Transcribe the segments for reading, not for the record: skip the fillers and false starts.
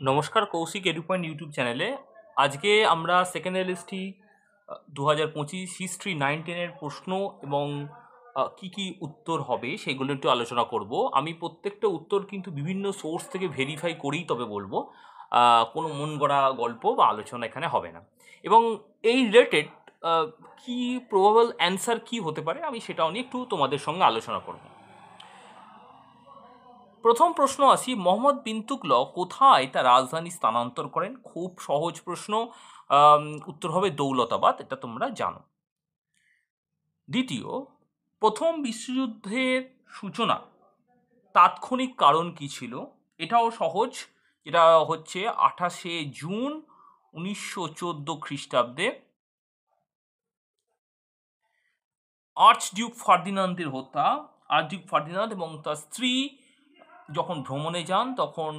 নমস্কার, Kaushik edu point YouTube চ্যানেলে। আজকে আমরা সেকেন্ড এলএসটি 2025 হিস্ট্রি 9-10-এর প্রশ্ন এবং কি কি উত্তর হবে সেগুলো একটু আলোচনা করব। আমি প্রত্যেকটা উত্তর কিন্তু বিভিন্ন সোর্স থেকে ভেরিফাই করেই তবে বলবো, কোনো মন গড়া গল্প বা আলোচনা এখানে হবে না। এবং এই রিলেটেড কি প্রবাবল অ্যান্সার কি হতে পারে আমি সেটাও নিয়ে একটু তোমাদের সঙ্গে আলোচনা করব। প্রথম প্রশ্ন আসি, মোহাম্মদ বিন তুগলক কোথায় তার রাজধানী স্থানান্তর করেন? খুব সহজ প্রশ্ন, উত্তর হবে দৌলতাবাদ, এটা তোমরা জানো। দ্বিতীয়, প্রথম বিশ্বযুদ্ধের সূচনা তাৎক্ষণিক কারণ কি ছিল? এটাও সহজ, এটা হচ্ছে 28শে জুন 1914 খ্রিস্টাব্দে আর্চডিউক ফার্দিনান্দের হত্যা। আর্চডিউক ফার্দিনান্দ এবং তার স্ত্রী যখন ভ্রমণে যান তখন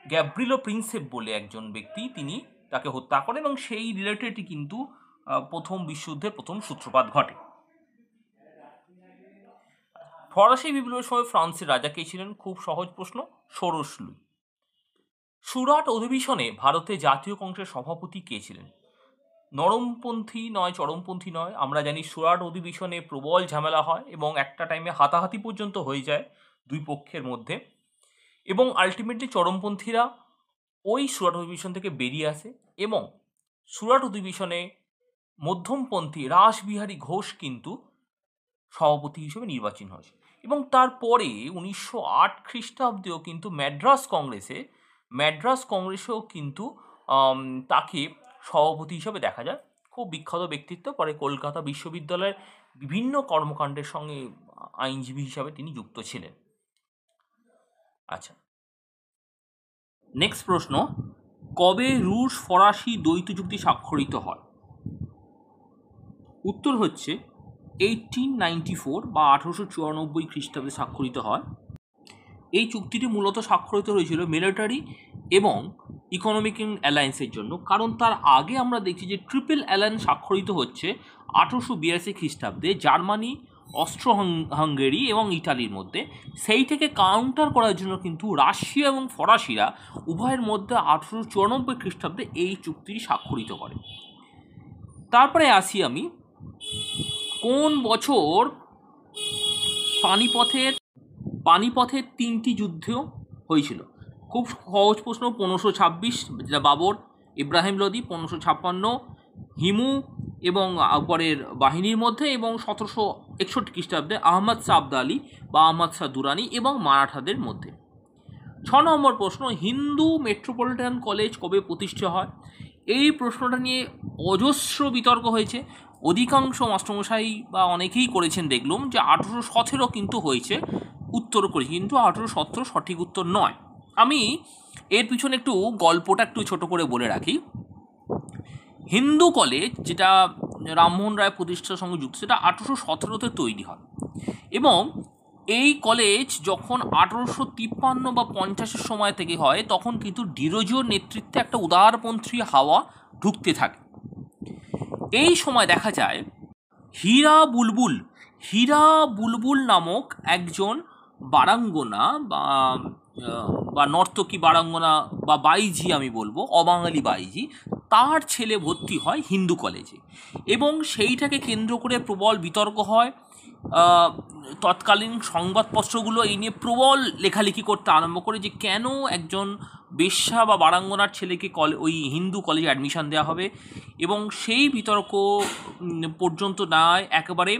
গ্যাব্রিলো প্রিন্সেপ বলে একজন ব্যক্তি তিনি তাকে হত্যা করেন এবং সেই রিলেটেডই কিন্তু প্রথম বিশ্বযুদ্ধের প্রথম সূত্রপাত ঘটে। ফরাসি বিপ্লবের সময় ফ্রান্সের রাজা কে ছিলেন? খুব সহজ প্রশ্ন, ষোড়শ লুই। সুরাট অধিবেশনে ভারতের জাতীয় কংগ্রেসের সভাপতি কে ছিলেন? নরমপন্থী নয়, চরমপন্থী নয়। আমরা জানি সুরাট অধিবেশনে প্রবল ঝামেলা হয় এবং একটা টাইমে হাতাহাতি পর্যন্ত হয়ে যায় দুই পক্ষের মধ্যে, এবং আলটিমেটলি চরমপন্থীরা ওই সুরাট অধিবেশন থেকে বেরিয়ে আসে এবং সুরাট অধিবেশনে মধ্যমপন্থী রাসবিহারী ঘোষ কিন্তু সভাপতি হিসেবে নির্বাচন হয়েছে। এবং তারপরে 1908 খ্রিস্টাব্দেও কিন্তু ম্যাড্রাস কংগ্রেসেও কিন্তু তাকে সভাপতি হিসেবে দেখা যায়। খুব বিখ্যাত ব্যক্তিত্ব, পরে কলকাতা বিশ্ববিদ্যালয়ের বিভিন্ন কর্মকাণ্ডের সঙ্গে আইনজীবী হিসাবে তিনি যুক্ত ছিলেন। আচ্ছা, নেক্সট প্রশ্ন, কবে রুশ ফরাসি দ্বৈত চুক্তি স্বাক্ষরিত হয়? উত্তর হচ্ছে 1894 বা 1894 খ্রিস্টাব্দে স্বাক্ষরিত হয়। এই চুক্তিটি মূলত স্বাক্ষরিত হয়েছিল মিলিটারি এবং ইকোনমিক অ্যালায়েন্সের জন্য, কারণ তার আগে আমরা দেখছি যে ট্রিপল অ্যালায়েন্স স্বাক্ষরিত হচ্ছে 1882 খ্রিস্টাব্দে জার্মানি, অস্ট্রো হাঙ্গেরি এবং ইটালির মধ্যে। সেই থেকে কাউন্টার করার জন্য কিন্তু রাশিয়া এবং ফরাসিরা উভয়ের মধ্যে 1894 খ্রিস্টাব্দে এই চুক্তিটি স্বাক্ষরিত করে। তারপরে আসি আমি, কোন বছর পানিপথের 3টি যুদ্ধ হয়েছিল? খুব সহজ প্রশ্ন, 1526 যেটা বাবর ইব্রাহিম লোদি, 1556 হিমু এবং আকবরের বাহিনীর মধ্যে, এবং 1761 খ্রিস্টাব্দে আহমদ শাহ আবদালি বা আহমদ শাহ দুরানি এবং মারাঠাদের মধ্যে। 6 নম্বর প্রশ্ন, হিন্দু মেট্রোপলিটন কলেজ কবে প্রতিষ্ঠা হয়? এই প্রশ্নটা নিয়ে অজস্র বিতর্ক হয়েছে। অধিকাংশ মাস্টারমশাই বা অনেকেই করেছেন, দেখলাম যে 1817 কিন্তু হয়েছে, উত্তর করেছি, কিন্তু 1817 সঠিক উত্তর নয়। আমি এর পিছনে একটু গল্পটা একটু ছোট করে বলে রাখি। হিন্দু কলেজ, যেটা রামমোহন রায় প্রতিষ্ঠার সঙ্গে যুক্ত, সেটা 1817-তে তৈরি হয় এবং এই কলেজ যখন 1853 বা 50-এর সময় থেকে হয় তখন কিন্তু ডিরোজিওর নেতৃত্বে একটা উদারপন্থী হাওয়া ঢুকতে থাকে। এই সময় দেখা যায় হীরা বুলবুল নামক একজন বারাঙ্গনা বা নর্তকী বারাঙ্গনা বা বাইজি, আমি বলবো অবাঙালি বাইজি, তার ছেলে ভর্তি হয় হিন্দু কলেজে এবং সেইটাকে কেন্দ্র করে প্রবল বিতর্ক হয়। তৎকালীন সংবাদপত্রগুলো এই নিয়ে প্রবল লেখালেখি করতে আরম্ভ করে যে কেন একজন বেশ্যা বা বারাঙ্গনার ছেলেকে ওই হিন্দু কলেজে অ্যাডমিশন দেওয়া হবে, এবং সেই বিতর্ক পর্যন্ত নয় একেবারে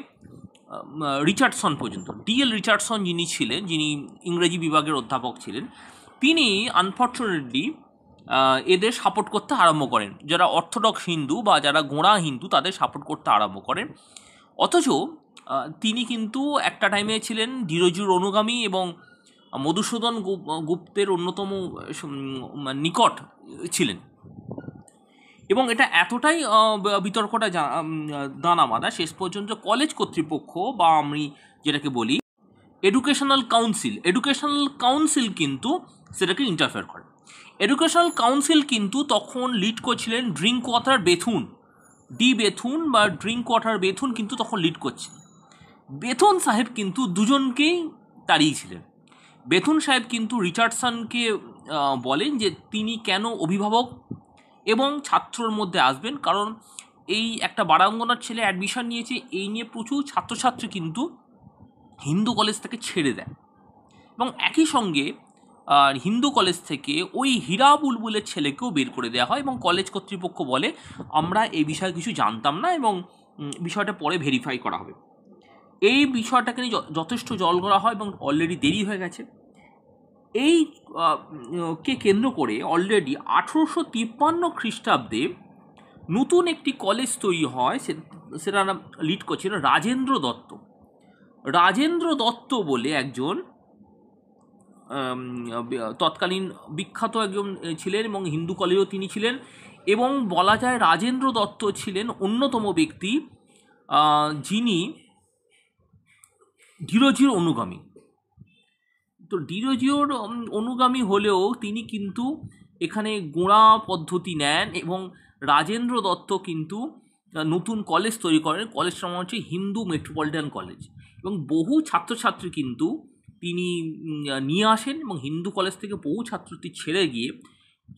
রিচার্ডসন পর্যন্ত। ডিএল রিচার্ডসন যিনি ইংরেজি বিভাগের অধ্যাপক ছিলেন, তিনি আনফর্চুনেটলি এদের সাপোর্ট করতে আরম্ভ করেন। যারা অর্থোডক্স হিন্দু বা যারা গোঁড়া হিন্দু তাদের সাপোর্ট করতে আরম্ভ করেন। অথচ তিনি কিন্তু একটা টাইমে ছিলেন ডিরোজিওর অনুগামী এবং মধুসূদন গুপ্তের অন্যতম নিকট ছিলেন, এবং এটা এতটাই বিতর্কটা দানাবাঁধা শেষ পর্যন্ত কলেজ কর্তৃপক্ষ বা আমি যেটাকে বলি এডুকেশনাল কাউন্সিল কিন্তু সেটাকে ইন্টারফেয়ার করে। এডুকেশনাল কাউন্সিল কিন্তু তখন লিড করছিলেন ড্রিঙ্কওয়াটার বেথুন কিন্তু তখন লিড করছিলেন। বেথুন সাহেব কিন্তু দুজনকেই তাড়িয়েছিলেন। বেথুন সাহেব কিন্তু রিচার্ডসনকে বলেন যে তিনি কেন অভিভাবক এবং ছাত্রর মধ্যে আসবেন, কারণ এই একটা বারাঙ্গনার ছেলে অ্যাডমিশন নিয়েছে, এই নিয়ে প্রচুর ছাত্রছাত্রী কিন্তু হিন্দু কলেজ থেকে ছেড়ে দেয়। এবং একই সঙ্গে হিন্দু কলেজ থেকে ওই হীরা বুলবুলের ছেলেকেও বের করে দেওয়া হয় এবং কলেজ কর্তৃপক্ষ বলে আমরা এই বিষয়ে কিছু জানতাম না এবং বিষয়টা পরে ভেরিফাই করা হবে। এই বিষয়টাকে নিয়ে যথেষ্ট জল করা হয় এবং অলরেডি দেরি হয়ে গেছে। এই কে কেন্দ্র করে অলরেডি 1853 খ্রিস্টাব্দে নতুন একটি কলেজ তৈরি হয়, সেটা লিড করছিলেন রাজেন্দ্র দত্ত। রাজেন্দ্র দত্ত বলে একজন তৎকালীন বিখ্যাত একজন ছিলেন এবং হিন্দু কলেজেও তিনি ছিলেন, এবং বলা যায় রাজেন্দ্র দত্ত ছিলেন অন্যতম ব্যক্তি যিনি ডিরোজিওর অনুগামী। তো ডিরোজিওর অনুগামী হলেও তিনি কিন্তু এখানে গোঁড়া পদ্ধতি নেন এবং রাজেন্দ্র দত্ত কিন্তু নতুন কলেজ তৈরি করেন। কলেজটার নাম হচ্ছে হিন্দু মেট্রোপলিটন কলেজ, এবং বহু ছাত্রছাত্রী কিন্তু তিনি নিয়ে আসেন এবং হিন্দু কলেজ থেকে বহু ছাত্রছাত্রী ছেড়ে গিয়ে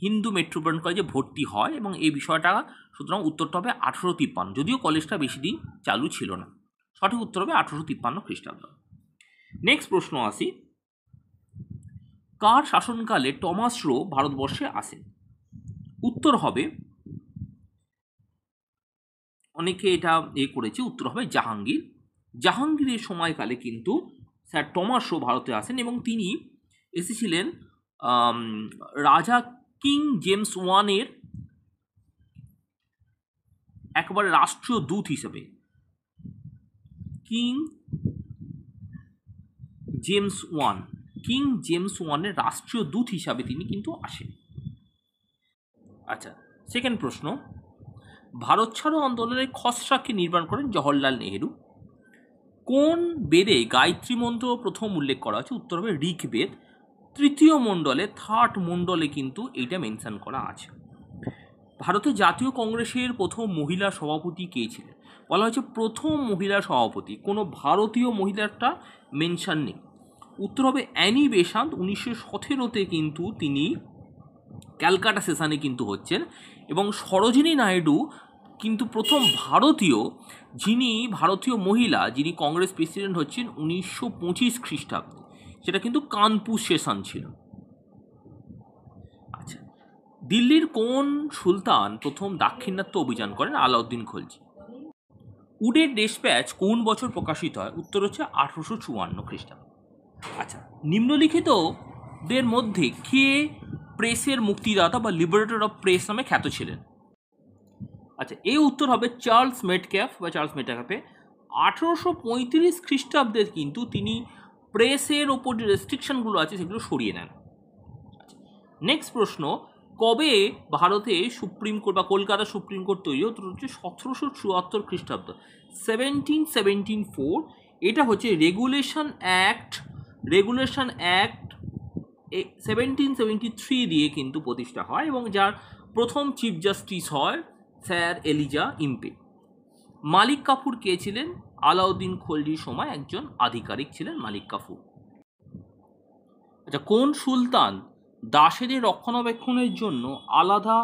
হিন্দু মেট্রোপলিটন কলেজে ভর্তি হয়। এবং এই বিষয়টা সুতরাং উত্তরটা হবে 1853, যদিও কলেজটা বেশি দিন চালু ছিল না। সঠিক উত্তর হবে 1853 খ্রিস্টাব্দ। নেক্সট প্রশ্ন আসি, কার শাসনকালে টমাস রো ভারতবর্ষে আসেন? উত্তর হবে, অনেকে এটা করেছে, উত্তর হবে জাহাঙ্গীর। জাহাঙ্গীরের সময়কালে কিন্তু স্যার টমাস রো ভারতে আসেন এবং তিনি এসেছিলেন রাজা কিং জেমস ওয়ানের একবারে রাষ্ট্রীয় দূত হিসেবে। কিং জেমস ওয়ানের রাষ্ট্রীয় দূত হিসাবে তিনি কিন্তু আসেন। আচ্ছা, সেকেন্ড প্রশ্ন, ভারত ছাড়ো আন্দোলনের খসড়াকে নির্মাণ করেন জওহরলাল নেহেরু। কোন বেদে গায়ত্রী মন্ত্র প্রথম উল্লেখ করা আছে? উত্তর হবে ঋগ্বেদ, তৃতীয় মণ্ডলে, থার্ড মণ্ডলে কিন্তু এইটা মেনশন করা আছে। ভারতের জাতীয় কংগ্রেসের প্রথম মহিলা সভাপতি কে ছিলেন? বলা হয়েছে প্রথম মহিলা সভাপতি, কোনো ভারতীয় মহিলারটা মেনশন নেই। উত্তর হবে অ্যানি বেসান্ত। 1917-তে কিন্তু তিনি ক্যালকাটা সেশনে কিন্তু হচ্ছেন, এবং সরোজিনী নাইডু কিন্তু প্রথম ভারতীয় মহিলা যিনি কংগ্রেস প্রেসিডেন্ট হচ্ছেন 1925 খ্রিস্টাব্দে, সেটা কিন্তু কানপুর সেশন ছিল। আচ্ছা, দিল্লির কোন সুলতান প্রথম দাক্ষিণাত্য অভিযান করেন? আলাউদ্দিন খলজি। উডের ডেসপ্যাচ কোন বছর প্রকাশিত হয়? উত্তর হচ্ছে 1854 খ্রিস্টাব্দ। আচ্ছা, নিম্নলিখিতদের মধ্যে কে প্রেসের মুক্তিদাতা বা লিবারেটর অফ প্রেস নামে খ্যাত ছিলেন? আচ্ছা, এই উত্তর হবে চার্লস মেটক্যাফে। 1835 খ্রিস্টাব্দে কিন্তু তিনি প্রেসের ওপর যে রেস্ট্রিকশনগুলো আছে সেগুলো সরিয়ে নেন। আচ্ছা, নেক্সট প্রশ্ন, কবে ভারতে সুপ্রিম কোর্ট বা কলকাতা সুপ্রিম কোর্ট তৈরি? উত্তর হচ্ছে 1774 খ্রিস্টাব্দ, 1774। এটা হচ্ছে রেগুলেশন অ্যাক্ট 1773 দিয়ে কিন্তু প্রতিষ্ঠা হয়, এবং যার প্রথম চিফ জাস্টিস হয় স্যার এলিজা ইম্পে। মালিক কাফুর কে ছিলেন? আলাউদ্দিন খলজির সময় একজন আধিকারিক ছিলেন মালিক কাফুর। আচ্ছা, কোন সুলতান দাসেদের রক্ষণাবেক্ষণের জন্য আলাদা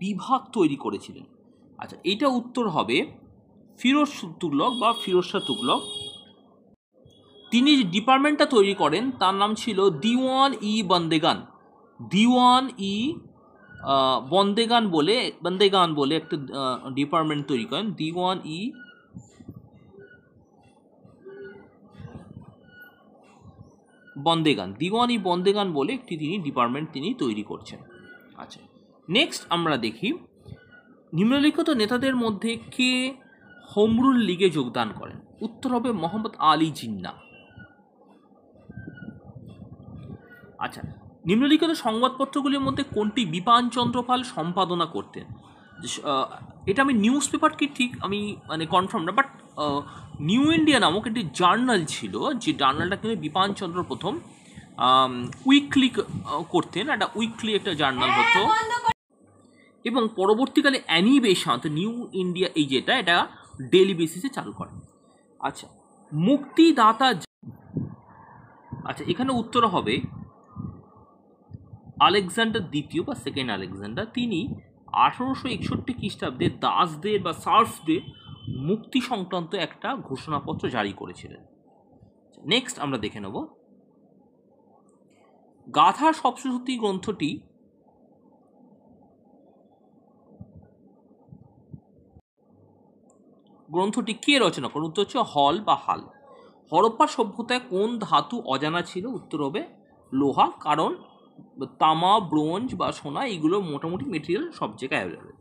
বিভাগ তৈরি করেছিলেন? আচ্ছা, এটা উত্তর হবে ফিরোজ শাহ তুগলক। তিনি যে ডিপার্টমেন্টটা তৈরি করেন তার নাম ছিল দিওয়ান ই বন্দেগান বলে একটা ডিপার্টমেন্ট তৈরি করেন। দিওয়ান ই বন্দেগান বলে একটি তিনি ডিপার্টমেন্ট তিনি তৈরি করছেন। আচ্ছা, নেক্সট আমরা দেখি, নিম্নলিখিত নেতাদের মধ্যে কে হোমরুল লীগে যোগদান করেন? উত্তর হবে মোহাম্মদ আলী জিন্না। আচ্ছা, নিম্নলিখিত সংবাদপত্রগুলির মধ্যে কোনটি বিপানচন্দ্র পাল সম্পাদনা করতেন? এটা আমি নিউজ পেপারকে ঠিক আমি কনফার্ম না, বাট নিউ ইন্ডিয়া নামক একটি জার্নাল ছিল, যে জার্নালটা কিন্তু বিপানচন্দ্র প্রথম উইকলি করতেন, একটা উইকলি একটা জার্নাল হতো, এবং পরবর্তীকালে অ্যানি বেসান্ত নিউ ইন্ডিয়া এটা ডেইলি বেসিসে চালু করেন। আচ্ছা, মুক্তিদাতা। আচ্ছা, এখানে উত্তর হবে আলেকজান্ডার দ্বিতীয় বা সেকেন্ড আলেকজান্ডার, তিনি 1861 খ্রিস্টাব্দে দাসদের বা সার্ফদের মুক্তি সংক্রান্ত একটা ঘোষণাপত্র জারি করেছিলেন। নেক্সট আমরা দেখে নেব গাথা সপ্তশতী গ্রন্থটি কে রচনা করেন? উত্তর হচ্ছে হল বা হাল। হরপ্পা সভ্যতায় কোন ধাতু অজানা ছিল? উত্তর হবে লোহা, কারণ তামা, ব্রোঞ্জ বা সোনা এইগুলো মোটামুটি মেটেরিয়াল সব জায়গায় অ্যাভেলেবেল।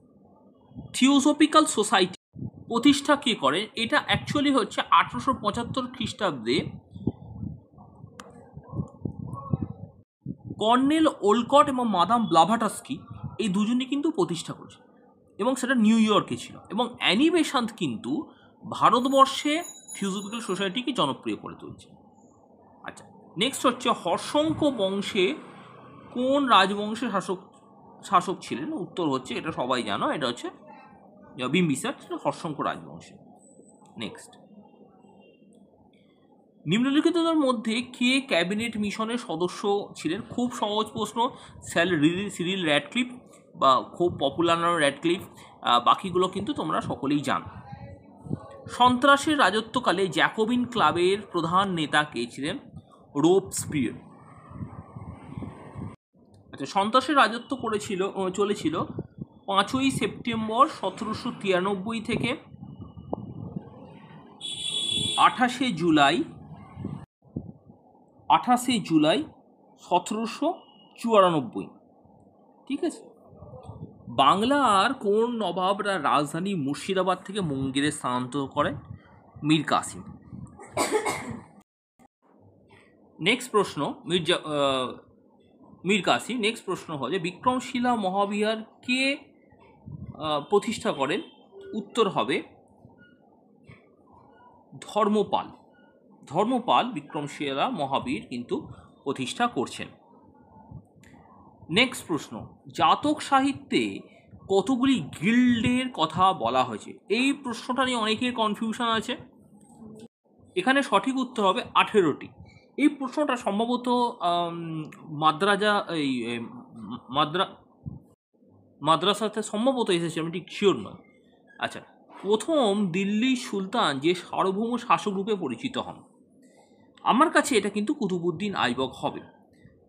থিওসফিক্যাল সোসাইটি প্রতিষ্ঠা কে করেন? এটা অ্যাকচুয়ালি হচ্ছে 1875 খ্রিস্টাব্দে কর্নেল ওলকট এবং মাদাম ব্লাভাটস্কি এই দুজনই কিন্তু প্রতিষ্ঠা করেছে, এবং সেটা নিউ ইয়র্কে ছিল। এবং অ্যানি বেসান্ত কিন্তু ভারতবর্ষে থিওসফিক্যাল সোসাইটিকে জনপ্রিয় করে তুলছে। আচ্ছা, নেক্সট হচ্ছে হর্ষঙ্ক বংশে কোন রাজবংশের শাসক ছিলেন? উত্তর হচ্ছে, এটা সবাই জানো, এটা হচ্ছে বিম্বিসার, হর্ষঙ্ক রাজবংশে। নেক্সট, নিম্নলিখিতদের মধ্যে কে ক্যাবিনেট মিশনের সদস্য ছিলেন? খুব সহজ প্রশ্ন। স্যার সিরিল র্যাডক্লিফ, বা খুব পপুলার নাম র্যাডক্লিফ, বাকিগুলো কিন্তু তোমরা সকলেই জানো। সন্ত্রাসের রাজত্বকালে জ্যাকোবিন ক্লাবের প্রধান নেতা কে ছিলেন? রোবস্পিয়ার। আচ্ছা, সন্ত্রাসের রাজত্ব চলেছিল 5ই সেপ্টেম্বর 1793 থেকে 28শে জুলাই 1794। ঠিক আছে। বাংলার কোন নবাবরা রাজধানী মুর্শিদাবাদ থেকে মুঙ্গেরে স্থানান্তর করেন? মীর কাসিম। নেক্সট প্রশ্ন, মীর কাসিম। নেক্সট প্রশ্ন হচ্ছে বিক্রমশিলা মহাবিহার কে প্রতিষ্ঠা করেন? উত্তর হবে ধর্মপাল বিক্রমশিলা মহাবীর কিন্তু প্রতিষ্ঠা করছেন। নেক্সট প্রশ্ন, জাতক সাহিত্যে কতগুলি গিল্ডের কথা বলা হয়েছে? এই প্রশ্নটা নিয়ে অনেকের কনফিউশন আছে। এখানে সঠিক উত্তর হবে 18টি। এই প্রশ্নটা সম্ভবত মাদ্রাসাতে সম্ভবত এসেছে, আমি ঠিক শিওর নয়। আচ্ছা, প্রথম দিল্লি সুলতান যে সার্বভৌম শাসক রূপে পরিচিত হন, আমার কাছে এটা কিন্তু কুতুবউদ্দিন আইবক হবে,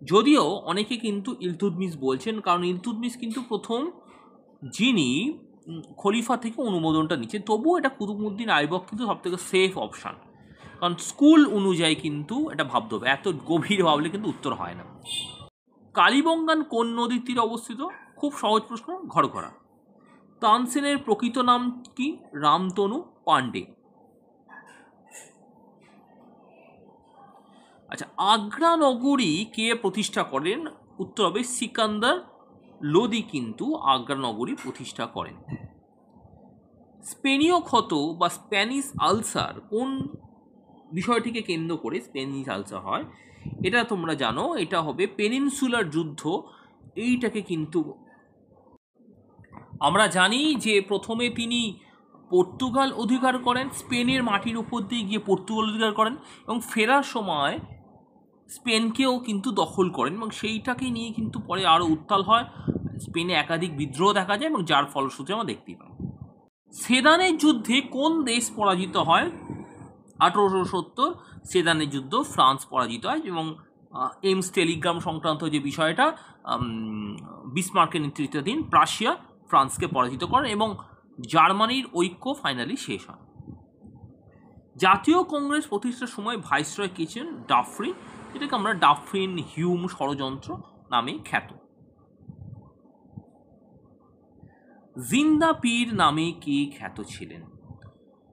যদিও অনেকে কিন্তু ইলতুৎমিশ বলছেন, কারণ ইলতুৎমিশ কিন্তু প্রথম যিনি খলিফা থেকে অনুমোদনটা নিচ্ছেন। তবুও এটা কুতুবউদ্দিন আইবক কিন্তু সবথেকে সেফ অপশান, কারণ স্কুল অনুযায়ী কিন্তু এটা ভাবতে হবে, এত গভীর ভাবলে কিন্তু উত্তর হয় না। কালীবঙ্গান কোন নদীর তীরে অবস্থিত? খুব সহজ প্রশ্ন, ঘরঘরা। তানসেনের প্রকৃত নাম কি? রামতনু পান্ডে। আচ্ছা, আগ্রা নগরী কে প্রতিষ্ঠা করেন? উত্তর হবে সিকান্দার লোদি কিন্তু আগ্রা নগরী প্রতিষ্ঠা করেন। স্পেনীয় ক্ষত বা স্প্যানিশ আলসার কোন বিষয়টিকে কেন্দ্র করে স্প্যানিশ আলসার হয়? এটা তোমরা জানো, এটা হবে পেনিনসুলার যুদ্ধ। এইটাকে কিন্তু আমরা জানি যে প্রথমে তিনি পর্তুগাল অধিকার করেন, স্পেনের মাটির উপর দিয়ে গিয়ে পর্তুগাল অধিকার করেন, এবং ফেরার সময় স্পেনকেও কিন্তু দখল করেন, এবং সেইটাকে নিয়ে কিন্তু পরে আরও উত্তাল হয়, স্পেনে একাধিক বিদ্রোহ দেখা যায়, এবং যার ফলশ্রুতি আমরা দেখতেই পাই। সেদানের যুদ্ধে কোন দেশ পরাজিত হয়? 1870 সেদানের যুদ্ধ ফ্রান্স পরাজিত হয়, এবং এমস টেলিগ্রাম সংক্রান্ত যে বিষয়টা বিসমার্কের নেতৃত্বাধীন প্রাশিয়া ফ্রান্সকে পরাজিত করেন, এবং জার্মানির ঐক্য ফাইনালি শেষ হয়। জাতীয় কংগ্রেস প্রতিষ্ঠার সময় ভাইসরয় কে ছিলেন? ডাফরিন, এটাকে আমরা ডাফরিন হিউম ষড়যন্ত্র নামে খ্যাত। জিন্দা পীর নামে কে খ্যাত ছিলেন?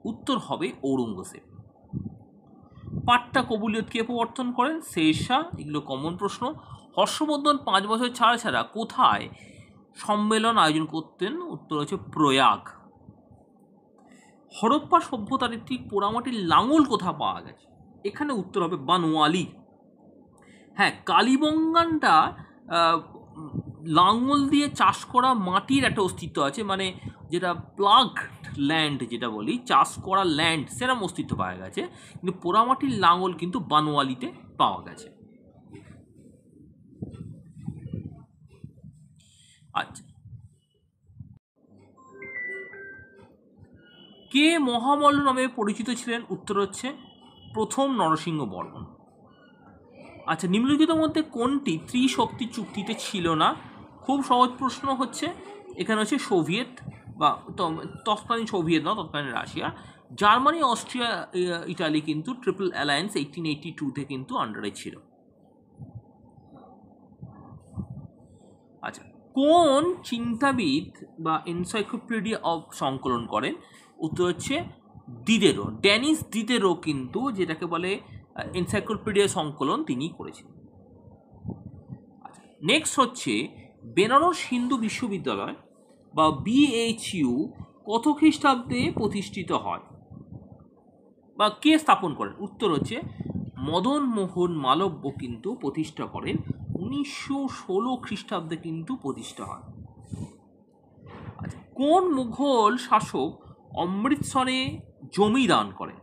উত্তর হবে ঔরঙ্গজেব। পাট্টা কবুলিয়ত কে প্রবর্তন করেন? শেরশাহ। এগুলো কমন প্রশ্ন। হর্ষবর্ধন 5 বছর ছাড়া কোথায় সম্মেলন আয়োজন করতেন? উত্তর হচ্ছে প্রয়াগ। হরপ্পা সভ্যতার একটি পোড়ামাটির লাঙল কোথায় পাওয়া গেছে? এখানে উত্তর হবে বানওয়ালি। হ্যাঁ, কালীবঙ্গানটা লাঙল দিয়ে চাষ করা মাটির একটা অস্তিত্ব আছে, মানে যেটা প্লাগড ল্যান্ড যেটা বলি, চাষ করা ল্যান্ড, সেরকম অস্তিত্ব পাওয়া গেছে, কিন্তু পোড়ামাটির লাঙল কিন্তু বানওয়ালিতে পাওয়া গেছে। আচ্ছা, কে মহামল্ল নামে পরিচিত ছিলেন? উত্তর হচ্ছে প্রথম নরসিংহ বর্মন। আচ্ছা, নিম্নলিখিত মধ্যে কোনটি ত্রিশক্তি চুক্তিতে ছিল না? খুব সহজ প্রশ্ন হচ্ছে, এখানে হচ্ছে সোভিয়েত বা তৎকালীন সোভিয়েত না, তৎকালীন রাশিয়া, জার্মানি, অস্ট্রিয়া, ইটালি কিন্তু ট্রিপল অ্যালায়েন্স 1882-তে কিন্তু আন্ডারে ছিল। আচ্ছা, কোন চিন্তাবিদ বা এনসাইক্লোপিডিয়া অফ সংকলন করেন? উত্তর হচ্ছে দিদেরো, ড্যানিস দিদেরো কিন্তু যেটাকে বলে এনসাইক্লোপিডিয়া সংকলন তিনি করেছেন। আচ্ছা, নেক্সট হচ্ছে বেনারস হিন্দু বিশ্ববিদ্যালয় বা BHU কত খ্রিস্টাব্দে প্রতিষ্ঠিত হয় বা কে স্থাপন করেন? উত্তর হচ্ছে মদন মোহন মালব্য কিন্তু প্রতিষ্ঠা করেন, 1916 খ্রিস্টাব্দে কিন্তু প্রতিষ্ঠা হয়। আচ্ছা, কোন মুঘল শাসক অমৃতসরে জমি দান করেন?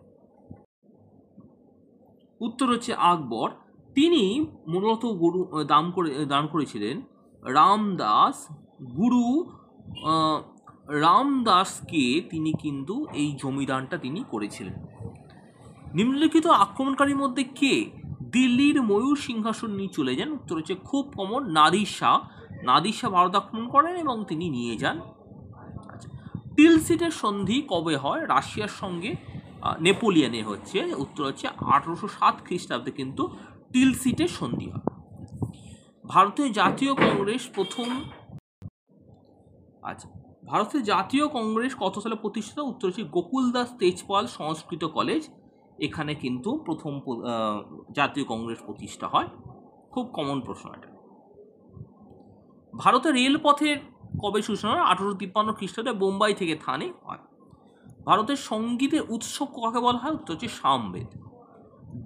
উত্তর হচ্ছে আকবর। তিনি মূলত দান করেছিলেন রামদাস, গুরু রামদাসকে তিনি কিন্তু এই জমিদানটা তিনি করেছিলেন। নিম্নলিখিত আক্রমণকারীর মধ্যে কে দিল্লির ময়ূর সিংহাসন নিয়ে চলে যান? উত্তর হচ্ছে খুব কমন, নাদির শাহ। নাদির শাহ ভারত আক্রমণ করেন এবং তিনি নিয়ে যান। আচ্ছা, টিলসিটের সন্ধি কবে হয় রাশিয়ার সঙ্গে নেপোলিয়নে? হচ্ছে উত্তর হচ্ছে 1807 খ্রিস্টাব্দে কিন্তু টিলসিটের সন্ধি হয়। ভারতীয় জাতীয় কংগ্রেস প্রথম আচ্ছা, ভারতের জাতীয় কংগ্রেস কত সালে প্রতিষ্ঠিত? উত্তর হচ্ছে গোকুলদাস তেজপাল সংস্কৃত কলেজ, এখানে কিন্তু প্রথম জাতীয় কংগ্রেস প্রতিষ্ঠা হয়। খুব কমন প্রশ্ন এটা। ভারতের রেলপথের কবে সূচনা হয়? 1853 খ্রিস্টাব্দে বোম্বাই থেকে থানে হয়। ভারতের সঙ্গীতের উৎস কাকে বলা হয়? উত্তর হচ্ছে সামবেদ।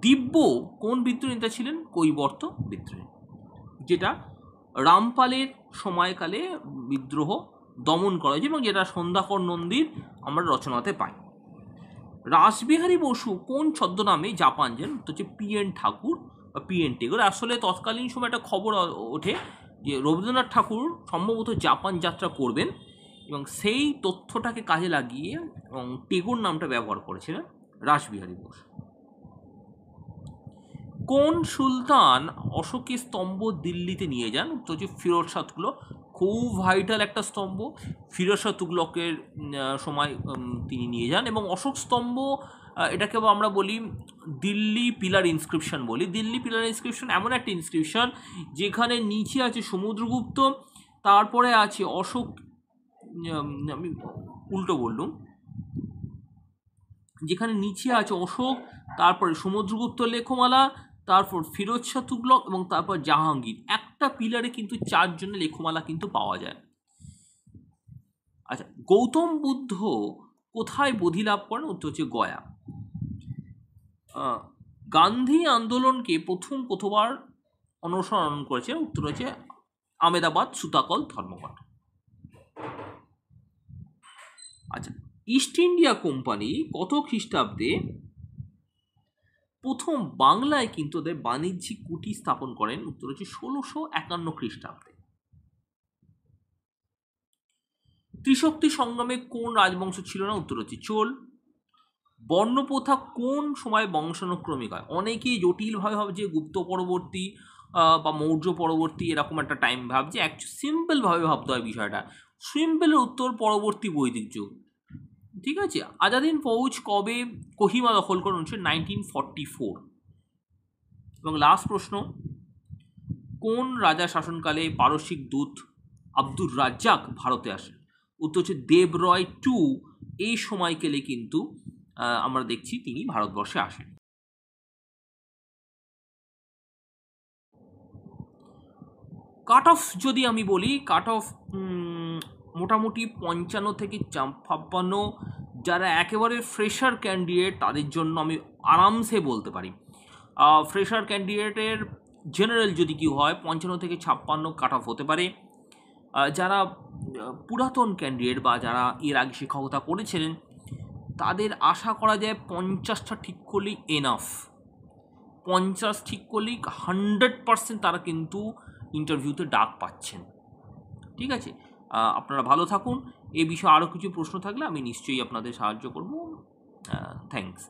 দিব্য কোন বিদ্রোহী নেতা ছিলেন? কৈবর্ত বিদ্রোহী, যেটা রামপালের সময়কালে বিদ্রোহ দমন করা হয়েছে এবং যেটা সন্ধ্যাকর নন্দীর আমরা রচনাতে পাই। রাসবিহারী বসু কোন ছদ্মনামে জাপান যান? উত্তর হচ্ছে PN ঠাকুর বা PN টেগোর। আসলে তৎকালীন সময় একটা খবর ওঠে যে রবীন্দ্রনাথ ঠাকুর সম্ভবত জাপান যাত্রা করবেন এবং সেই তথ্যটাকে কাজে লাগিয়ে এবং টেগোর নামটা ব্যবহার করেছিলেন রাসবিহারী বসু। কোন সুলতান অশোকের স্তম্ভ দিল্লিতে নিয়ে যান? উত্তর হচ্ছে ফিরোজ শাহ তুগলক। খুব ভাইটাল একটা স্তম্ভ, ফিরোজ শাহ তুগলকের সময় তিনি নিয়ে যান। এবং অশোক স্তম্ভ এটাকে আমরা বলি দিল্লি পিলার ইনস্ক্রিপশন বলি। দিল্লি পিলার ইনস্ক্রিপশন এমন একটা ইনস্ক্রিপশন যেখানে নিচে আছে সমুদ্রগুপ্ত, তারপরে আছে অশোক, আমি উল্টো বললুম, যেখানে নিচে আছে অশোক, তারপরে সমুদ্রগুপ্ত লেখমালা, তারপর ফিরোজ শাহ তুগলক এবং তারপর জাহাঙ্গীর। একটা পিলারে কিন্তু 4 জনের লেখমালা কিন্তু পাওয়া যায়। আচ্ছা, গৌতম বুদ্ধ কোথায় বোধি লাভ করেন? উত্তর হচ্ছে গয়া। গান্ধী আন্দোলনকে প্রথম কতবার অনুসরণ করেছে? উত্তর হচ্ছে আমেদাবাদ সুতাকল ধর্মঘট। আচ্ছা, ইস্ট ইন্ডিয়া কোম্পানি কত খ্রিস্টাব্দে প্রথম বাংলায় কিন্তু ওদের বাণিজ্যিক কুটি স্থাপন করেন? উত্তর হচ্ছে 1651 খ্রিস্টাব্দে। ত্রিশক্তি সংগ্রামে কোন রাজবংশ ছিল না? উত্তর হচ্ছে চোল। বর্ণপ্রথা কোন সময় বংশানুক্রমিক হয়? অনেকেই জটিলভাবে ভাবে যে গুপ্ত পরবর্তী বা মৌর্য পরবর্তী এরকম একটা টাইম ভাবছে। সিম্পলভাবে ভাবতে হয় বিষয়টা। সিম্পলের উত্তর পরবর্তী বৈদিক যুগ। ঠিক আছে। আজাদিন ফৌজ কবে কোহিমা দখল করেন? 1944। এবং লাস্ট প্রশ্ন, কোন রাজা শাসনকালে পারসিক দূত আব্দুর রাজ্জাক ভারতে আসেন? উত্তর হচ্ছে দেবরয় টু। এই সময়কালে কিন্তু আমরা দেখছি তিনি ভারতবর্ষে আসেন। কাট অফ যদি আমি বলি, কাট অফ মোটামুটি 55 থেকে 56, যারা একেবারে ফ্রেশার ক্যান্ডিডেট তাদের জন্য আমি আরামসে বলতে পারি ফ্রেশার ক্যান্ডিডেটের জেনারেল যদি কেউ হয় 55 থেকে 56 কাট অফ হতে পারে। যারা পুরাতন ক্যান্ডিডেট বা যারা এর আগে শিক্ষকতা করেছিলেন তাদের আশা করা যায় 50টা ঠিক করলেই এনাফ। 50 ঠিক করলেই 100% তারা কিন্তু ইন্টারভিউতে ডাক পাচ্ছেন। ঠিক আছে, আপনারা ভালো থাকুন। এই বিষয়ে আরও কিছু প্রশ্ন থাকলে আমি নিশ্চয়ই আপনাদের সাহায্য করব। থ্যাংকস।